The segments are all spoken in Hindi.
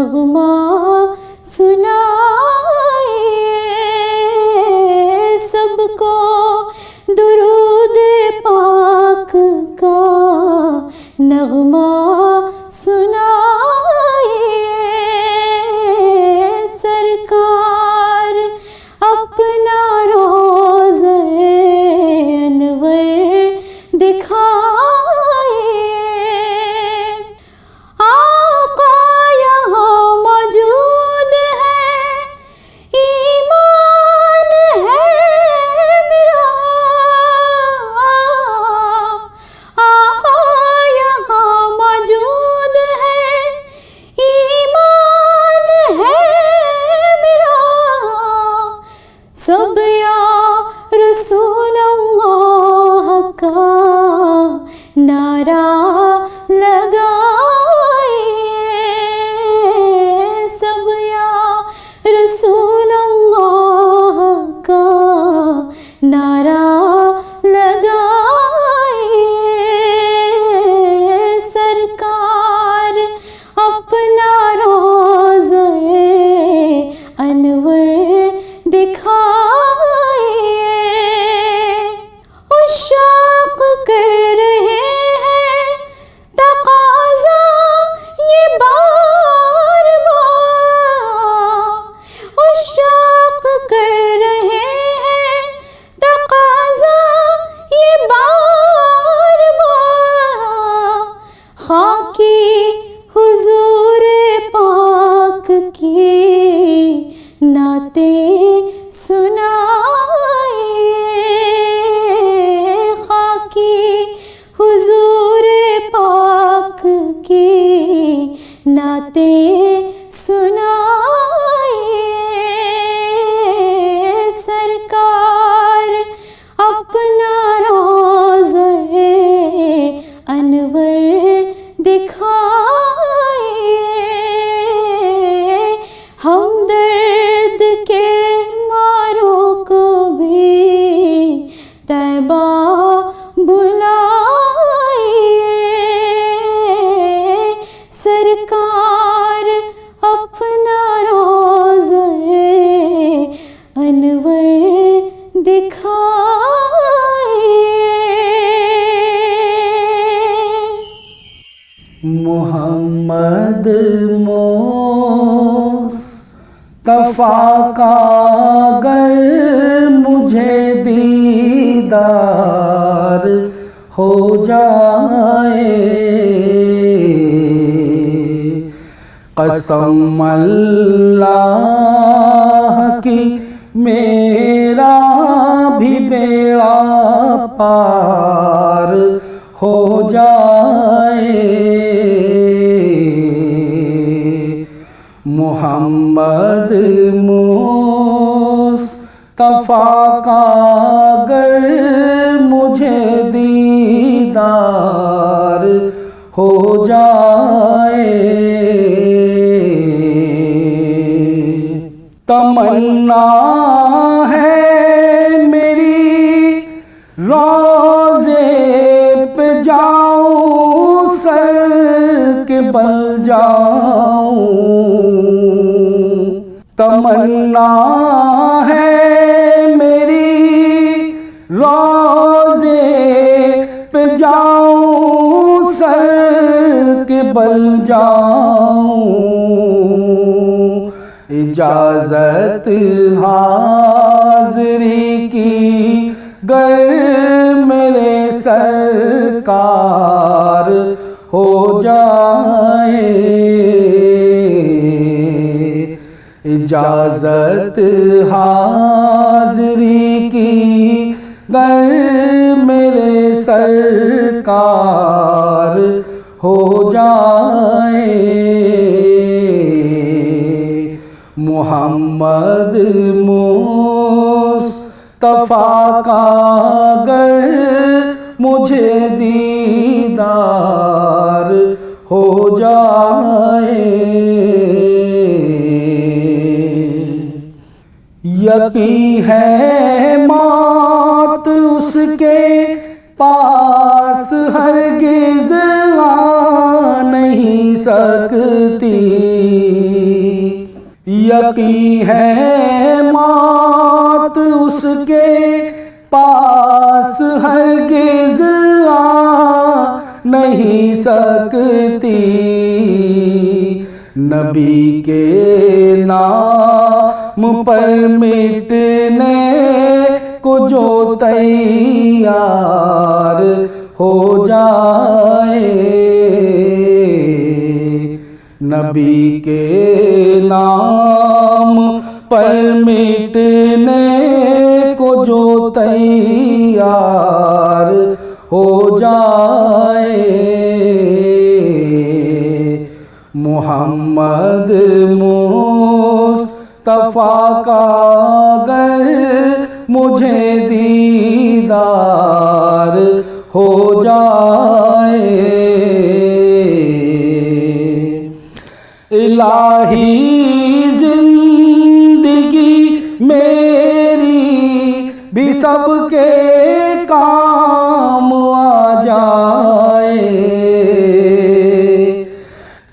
नगमा सुनाए सबको दुरूद पाक का नगमा सुनाए सरकार अपना रोज़े अनवर दिखाए आका यहाँ मौजूद है ईमान है मेरा आका यहाँ मौजूद है ईमान है मेरा सब या रसूल अल्लाह का नारा लगाए सब या रसूल अल्लाह का नारा लगाए सरकार अपना रोज़े अनवर दिखाए उशाक कर रहे हैं तकाज़ा ये बार बार उशाक कर रहे हैं तकाज़ा ये बार बार खाकी हुजूर पाक की नाते सुनाए खाकी हुजूर पाक की नाते सुनाए सरकार अपना रोज़े अनवर दिखाए हमदर्द के मारों को भी तैबा बुलाए सरकार अपना रोज़े अनवर दिखाए मोहम्मद मुस्तफा का अगर मुझे दीदार हो जाए कसम अल्लाह की मेरा भी बेड़ा पार हो जाए मोहम्मद मुस्तफा का अगर मुझे दीदार हो जाए तमन्ना है मेरी रोज़े पे जाऊं सर के बल जाऊं तमन्ना है मेरी रोज़े पे जाऊं सर के बल जाऊं इजाज़त हाज़री की गर मेरे सरकार हो जाए इजाज़त हाज़री की गर मेरे सरकार हो जाए मोहम्मद मुस्तफा का अगर मुझे दीदार हो जाए यकीन है मौत उसके पास हरगिज़ आ नहीं सकती यकीन है मौत उसके पास हरगिज़ आ नहीं सकती। नबी के नाम पर मिटने को जो तैयार हो जाए, नबी के नाम पर मिटने को जो तैयार हो जाए, मोहम्मद मुस्तफा का अगर मुझे दीदार हो जाए, इलाही जिंदगी मेरी भी सबके काम आ जाए,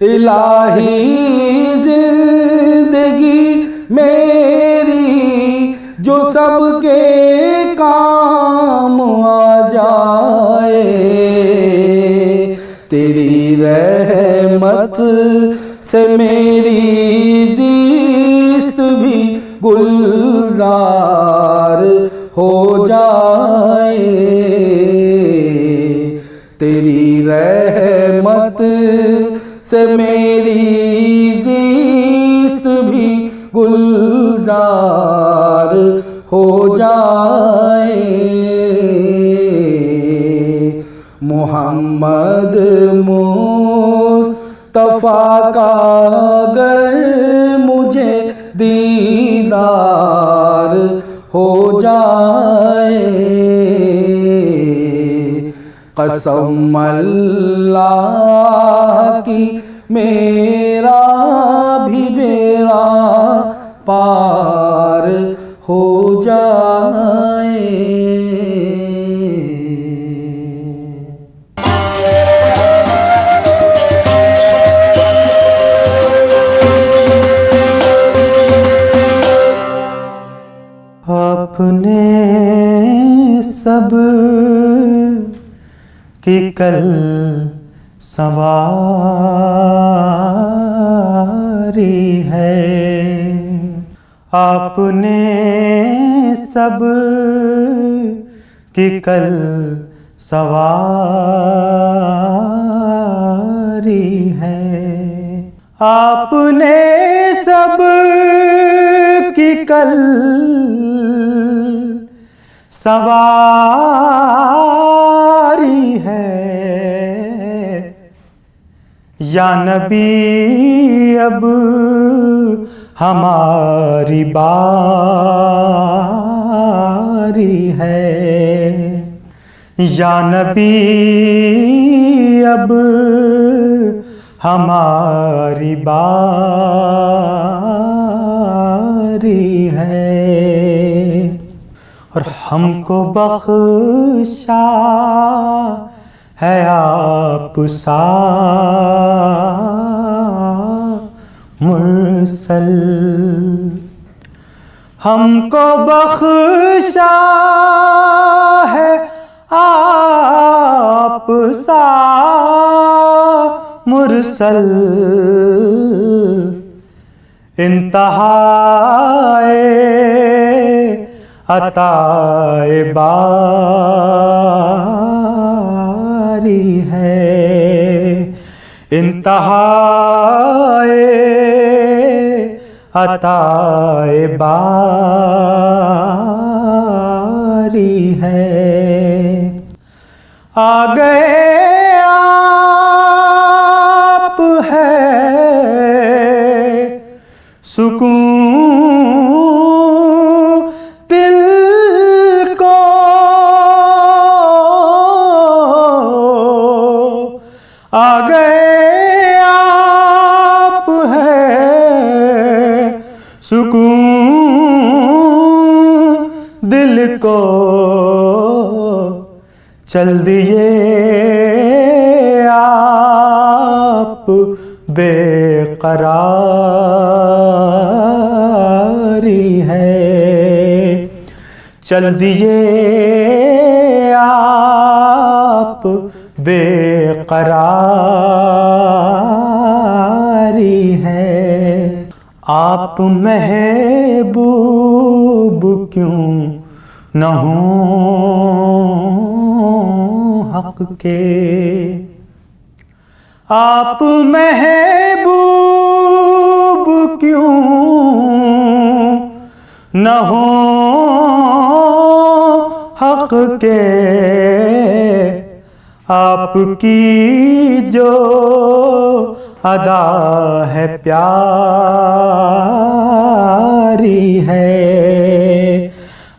इलाही जिंदगी मेरी जो सबके काम आ जाए, तेरी रहमत से मेरी ज़िस्त भी गुलजार हो जाए, तेरी रहमत से मेरी ज़िस्त भी गुलजार हो जाए, मोहम्मद मुस्तफा का अगर मुझे दीदार हो जाए, कसम अल्लाह की मेरा भी बेड़ा पार हो जाए। अपने सब की कल सवारी है, आपने सब की कल सवारी है, आपने सब की कल सवारी है, या नबी अब हमारी बारी है, या नबी अब हमारी बारी है, और हमको बख्शा है आप सा मुरसल, हमको बख्शा है आप सा मुरसल, इंतहाए अताए बारी है, इंतहाए अताए बारी है, आ गए आप है सुकून दिल को, आ गए आप है सुकून दिल को, चल दिए आप बेकरार है। चल दिए आप बेकरारी है। आप महबूब क्यों न हो हक के, आप महबूब क्यों न हो हक के। आपकी जो अदा है प्यारी है,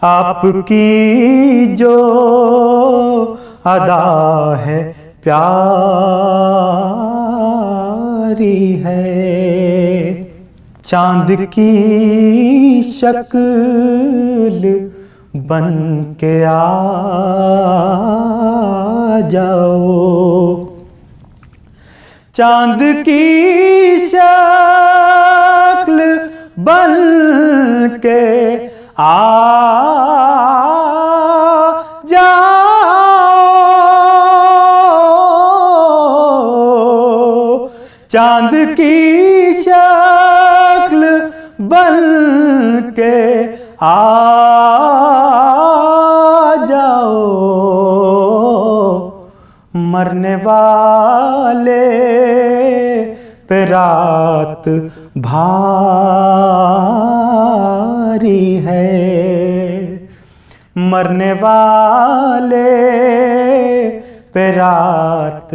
आपकी जो अदा है प्यारी है। चांद की शक्ल बन के आ जाओ, चांद की शक्ल बन के आ जाओ, चांद की शक्ल बन के आ जाओ। मरने वाले पे रात भारी है, मरने वाले पे रात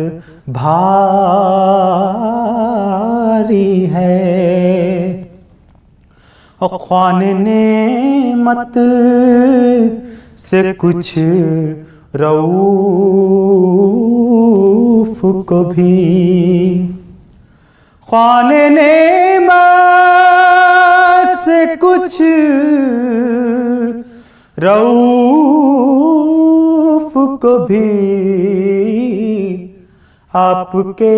भारी है। और ख्वान नेमत से कुछ रऊफ को भी, ख्वान नेमत से कुछ रऊफ को भी आपके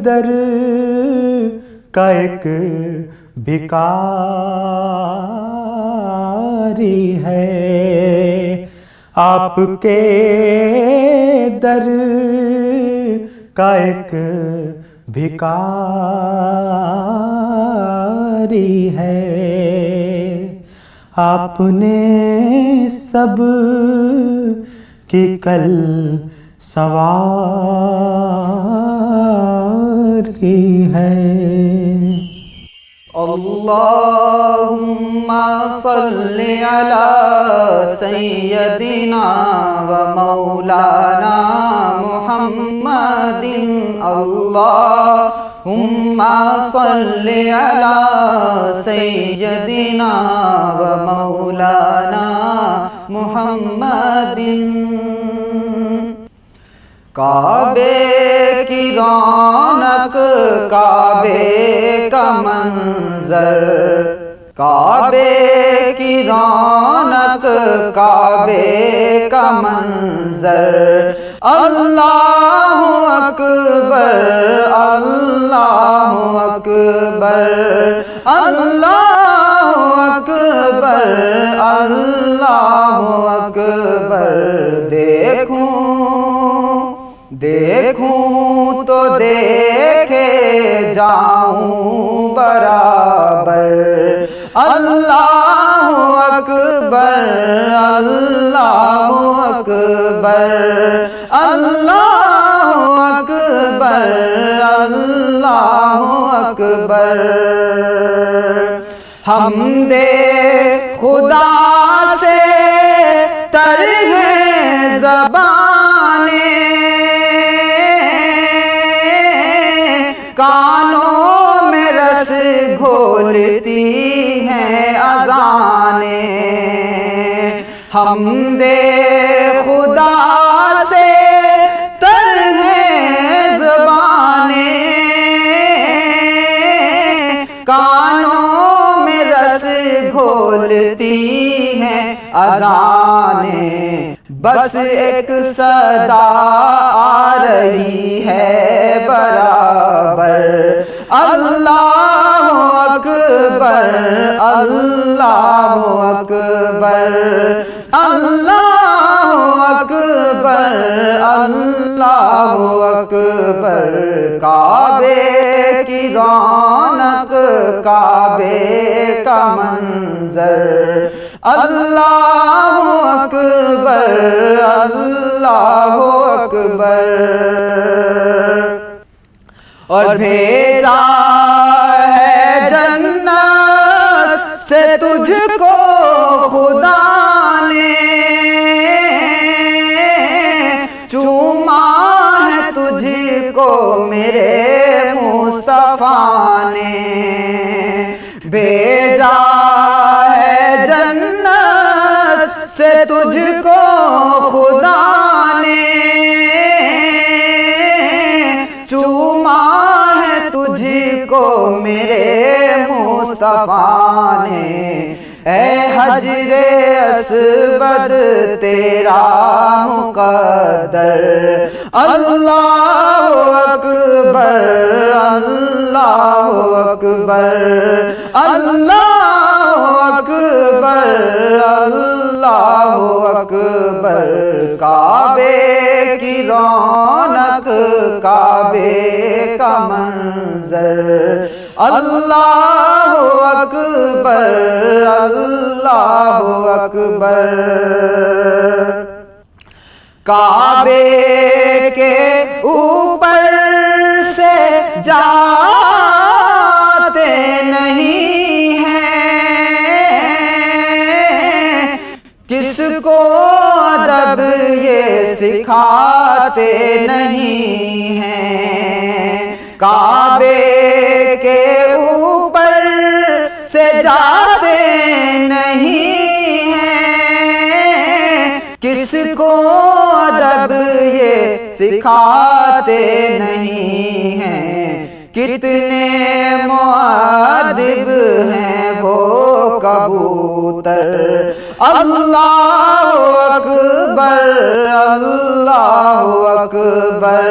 दर का एक भिखारी है। आपके दर का एक भिखारी है। आपने सब की कल सवारी है। अल्लाहुम्मा सल्लि अला सय्यदिना व मौलाना मुहम्मदिन। अल्लाहुम्मा सल्लि अला सय्यदिना व मौलाना मुहम्मदिन। काबे की रौनक, काबे का मंजर, काबे की रौनक, काबे का मंजर। अल्लाहु अकबर, अल्लाहु अकबर, अल्लाहु अकबर, अल्लाहु अकबर। देखूं तो देखे जाऊं बराबर। अल्लाहु अकबर, अल्लाहु अकबर, अल्लाहु अकबर, अल्लाहु अकबर। हमदे खुदा से तर है ज़बाने, कानों में रस घोलती हैं अज़ाने। हमदे खुदा से तर है ज़बाने, कानों में रस घोलती हैं अज़ाने। बस एक सदा आ रही है बराबर। अल्लाहु अकबर, अकबर अल्लाहु अकबर अल्लाहु अकबर अल्लाहु अकबर। काबे की रौनक काबे का मंजर अल्लाहु अकबर अल्लाहु अकबर। और भेजा है जन्नत से तुझको खुदा ने, चूमा है तुझको मेरे मुस्तफा ने। भेजा है जन्नत से तुझको खुदा ने, चूमा है तुझको मेरे मुस्तफा ने। ऐ हजरे अस्वद तेरा मुक़द्दर अल्लाहु अकबर अल्लाहु अकबर अल्लाहु अकबर अल्लाहु अकबर। काबे की रौनक काबे का मंजर अल्लाहु अकबर अल्लाहु अकबर। काबे के ऊपर से जाते नहीं हैं, किसको अदब ये सिखाते नहीं हैं। काबे के ऊपर से जाते नहीं हैं, किसको अदब ये सिखाते नहीं हैं। कितने मुअद्दिब हैं वो कबूतर अल्लाहु अकबर अल्लाहु अकबर।